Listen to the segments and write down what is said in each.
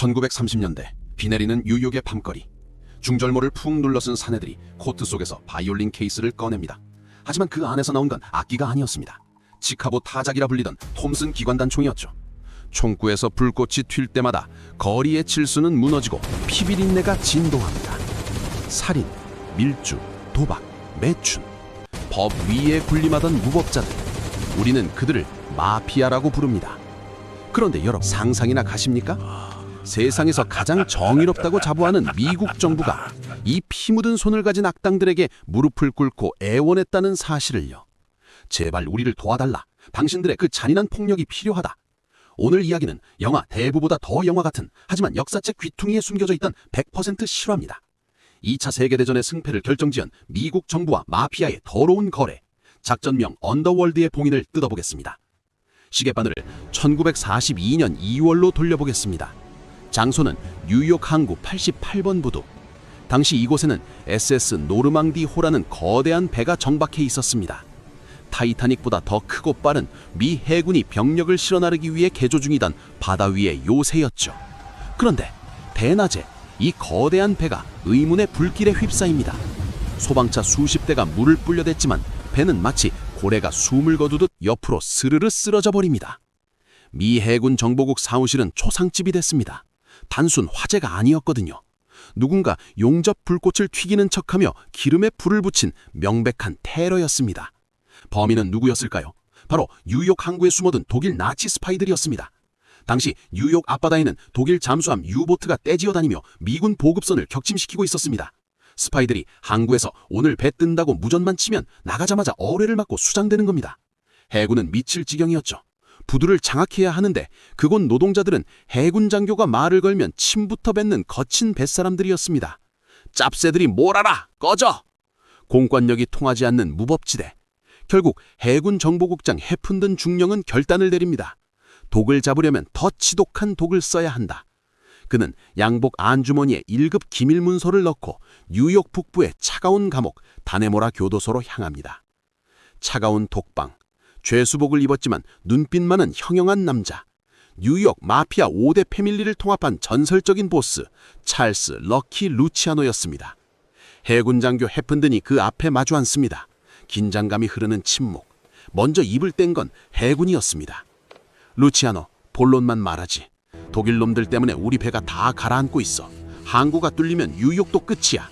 1930년대 비 내리는 뉴욕의 밤거리. 중절모를 푹 눌러쓴 사내들이 코트 속에서 바이올린 케이스를 꺼냅니다. 하지만 그 안에서 나온 건 악기가 아니었습니다. 치카고 타작이라 불리던 톰슨 기관단 총이었죠. 총구에서 불꽃이 튈 때마다 거리의 질서는 무너지고 피비린내가 진동합니다. 살인, 밀주, 도박, 매춘, 법 위에 군림하던 무법자들, 우리는 그들을 마피아라고 부릅니다. 그런데 여러분 상상이나 가십니까? 세상에서 가장 정의롭다고 자부하는 미국 정부가 이 피 묻은 손을 가진 악당들에게 무릎을 꿇고 애원했다는 사실을요. 제발 우리를 도와달라. 당신들의 그 잔인한 폭력이 필요하다. 오늘 이야기는 영화 대부보다 더 영화 같은, 하지만 역사책 귀퉁이에 숨겨져 있던 100% 실화입니다. 2차 세계대전의 승패를 결정지은 미국 정부와 마피아의 더러운 거래, 작전명 언더월드의 봉인을 뜯어보겠습니다. 시계바늘을 1942년 2월로 돌려보겠습니다. 장소는 뉴욕 항구 88번 부두. 당시 이곳에는 SS 노르망디호라는 거대한 배가 정박해 있었습니다. 타이타닉보다 더 크고 빠른 미 해군이 병력을 실어 나르기 위해 개조 중이던 바다 위의 요새였죠. 그런데 대낮에 이 거대한 배가 의문의 불길에 휩싸입니다. 소방차 수십 대가 물을 불려댔지만 배는 마치 고래가 숨을 거두듯 옆으로 스르르 쓰러져 버립니다. 미 해군 정보국 사무실은 초상집이 됐습니다. 단순 화재가 아니었거든요. 누군가 용접 불꽃을 튀기는 척하며 기름에 불을 붙인 명백한 테러였습니다. 범인은 누구였을까요? 바로 뉴욕 항구에 숨어든 독일 나치 스파이들이었습니다. 당시 뉴욕 앞바다에는 독일 잠수함 유보트가 떼지어 다니며 미군 보급선을 격침시키고 있었습니다. 스파이들이 항구에서 오늘 배 뜬다고 무전만 치면 나가자마자 어뢰를 맞고 수장되는 겁니다. 해군은 미칠 지경이었죠. 부두를 장악해야 하는데 그곳 노동자들은 해군 장교가 말을 걸면 침부터 뱉는 거친 뱃사람들이었습니다. 짭새들이 뭘 알아! 꺼져! 공권력이 통하지 않는 무법지대. 결국 해군 정보국장 해픈든 중령은 결단을 내립니다. 독을 잡으려면 더 지독한 독을 써야 한다. 그는 양복 안주머니에 1급 기밀 문서를 넣고 뉴욕 북부의 차가운 감옥 다네모라 교도소로 향합니다. 차가운 독방, 죄수복을 입었지만 눈빛만은 형형한 남자, 뉴욕 마피아 5대 패밀리를 통합한 전설적인 보스 찰스 럭키 루치아노였습니다. 해군 장교 해픈든이 그 앞에 마주 앉습니다. 긴장감이 흐르는 침묵. 먼저 입을 뗀 건 해군이었습니다. 루치아노, 본론만 말하지. 독일 놈들 때문에 우리 배가 다 가라앉고 있어. 항구가 뚫리면 뉴욕도 끝이야.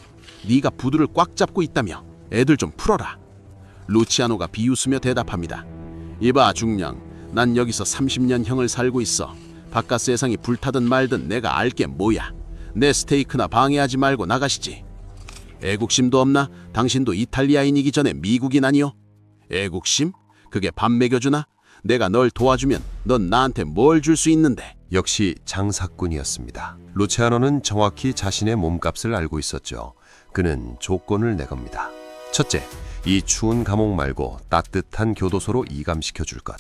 네가 부두를 꽉 잡고 있다며. 애들 좀 풀어라. 루치아노가 비웃으며 대답합니다. 이봐 중령, 난 여기서 30년형을 살고 있어. 바깥 세상이 불타든 말든 내가 알게 뭐야. 내 스테이크나 방해하지 말고 나가시지. 애국심도 없나? 당신도 이탈리아인이기 전에 미국인 아니요? 애국심? 그게 밥 먹여주나? 내가 널 도와주면 넌 나한테 뭘 줄 수 있는데? 역시 장사꾼이었습니다. 루치아노는 정확히 자신의 몸값을 알고 있었죠. 그는 조건을 내겁니다. 첫째, 이 추운 감옥 말고 따뜻한 교도소로 이감시켜 줄 것.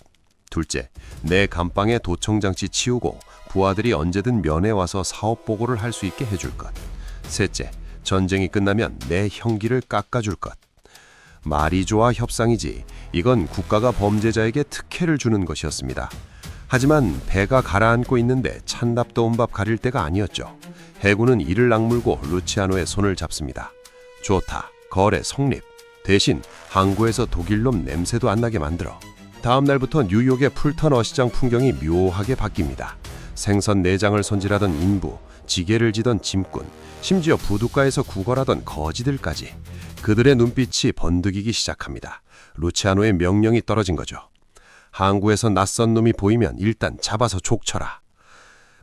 둘째, 내 감방에 도청장치 치우고 부하들이 언제든 면회 와서 사업 보고를 할 수 있게 해줄 것. 셋째, 전쟁이 끝나면 내 형기를 깎아줄 것. 말이 좋아 협상이지, 이건 국가가 범죄자에게 특혜를 주는 것이었습니다. 하지만 배가 가라앉고 있는데 찬밥도 온 밥 가릴 때가 아니었죠. 해군은 이를 악물고 루치아노의 손을 잡습니다. 좋다, 거래 성립. 대신 항구에서 독일놈 냄새도 안 나게 만들어. 다음 날부터 뉴욕의 풀턴 어시장 풍경이 묘하게 바뀝니다. 생선 내장을 손질하던 인부, 지게를 지던 짐꾼, 심지어 부둣가에서 구걸하던 거지들까지 그들의 눈빛이 번득이기 시작합니다. 루치아노의 명령이 떨어진 거죠. 항구에서 낯선 놈이 보이면 일단 잡아서 족쳐라.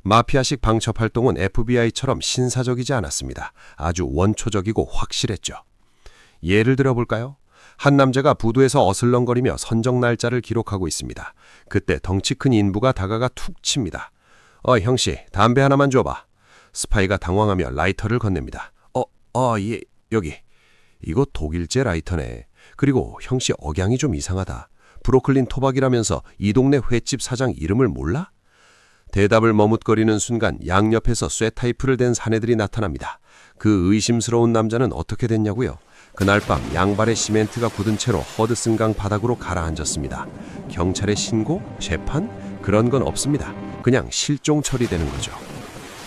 마피아식 방첩 활동은 FBI처럼 신사적이지 않았습니다. 아주 원초적이고 확실했죠. 예를 들어볼까요? 한 남자가 부두에서 어슬렁거리며 선정 날짜를 기록하고 있습니다. 그때 덩치 큰 인부가 다가가 툭 칩니다. 형씨, 담배 하나만 줘봐. 스파이가 당황하며 라이터를 건넵니다. 예, 여기. 이거 독일제 라이터네. 그리고 형씨 억양이 좀 이상하다. 브로클린 토박이라면서 이 동네 횟집 사장 이름을 몰라? 대답을 머뭇거리는 순간 양옆에서 쇠타이프를 댄 사내들이 나타납니다. 그 의심스러운 남자는 어떻게 됐냐고요? 그날 밤 양발에 시멘트가 굳은 채로 허드슨강 바닥으로 가라앉았습니다. 경찰에 신고? 재판? 그런 건 없습니다. 그냥 실종 처리되는 거죠.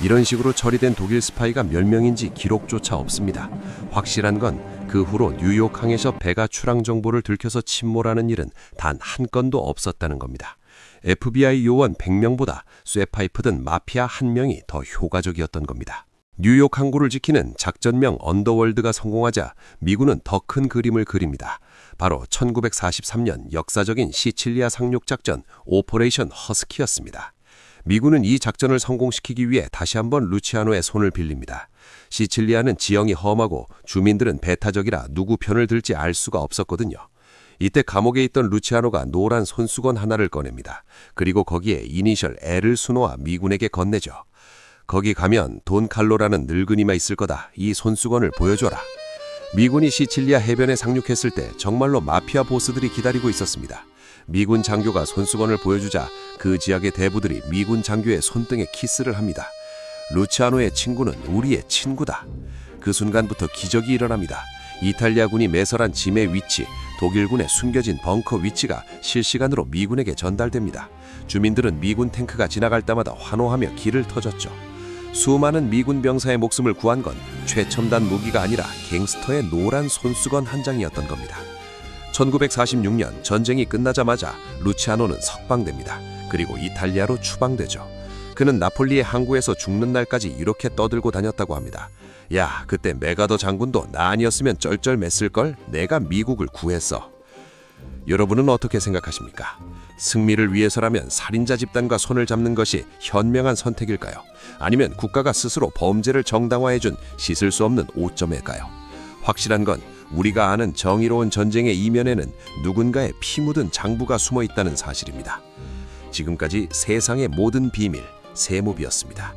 이런 식으로 처리된 독일 스파이가 몇 명인지 기록조차 없습니다. 확실한 건 그 후로 뉴욕항에서 배가 출항 정보를 들켜서 침몰하는 일은 단 한 건도 없었다는 겁니다. FBI 요원 100명보다 쇠파이프 든 마피아 1명이 더 효과적이었던 겁니다. 뉴욕 항구를 지키는 작전명 언더월드가 성공하자 미군은 더 큰 그림을 그립니다. 바로 1943년 역사적인 시칠리아 상륙작전 오퍼레이션 허스키였습니다. 미군은 이 작전을 성공시키기 위해 다시 한번 루치아노의 손을 빌립니다. 시칠리아는 지형이 험하고 주민들은 배타적이라 누구 편을 들지 알 수가 없었거든요. 이때 감옥에 있던 루치아노가 노란 손수건 하나를 꺼냅니다. 그리고 거기에 이니셜 L을 수놓아 미군에게 건네죠. 거기 가면 돈 칼로라는 늙은이만 있을 거다. 이 손수건을 보여줘라. 미군이 시칠리아 해변에 상륙했을 때 정말로 마피아 보스들이 기다리고 있었습니다. 미군 장교가 손수건을 보여주자 그 지역의 대부들이 미군 장교의 손등에 키스를 합니다. 루치아노의 친구는 우리의 친구다. 그 순간부터 기적이 일어납니다. 이탈리아군이 매설한 짐의 위치, 독일군의 숨겨진 벙커 위치가 실시간으로 미군에게 전달됩니다. 주민들은 미군 탱크가 지나갈 때마다 환호하며 길을 터졌죠. 수많은 미군 병사의 목숨을 구한 건 최첨단 무기가 아니라 갱스터의 노란 손수건 한 장이었던 겁니다. 1946년 전쟁이 끝나자마자 루치아노는 석방됩니다. 그리고 이탈리아로 추방되죠. 그는 나폴리의 항구에서 죽는 날까지 이렇게 떠들고 다녔다고 합니다. 야, 그때 메가더 장군도 나 아니었으면 쩔쩔맸을걸? 내가 미국을 구했어. 여러분은 어떻게 생각하십니까? 승리를 위해서라면 살인자 집단과 손을 잡는 것이 현명한 선택일까요? 아니면 국가가 스스로 범죄를 정당화해준 씻을 수 없는 오점일까요? 확실한 건 우리가 아는 정의로운 전쟁의 이면에는 누군가의 피 묻은 장부가 숨어 있다는 사실입니다. 지금까지 세상의 모든 비밀, 세모비였습니다.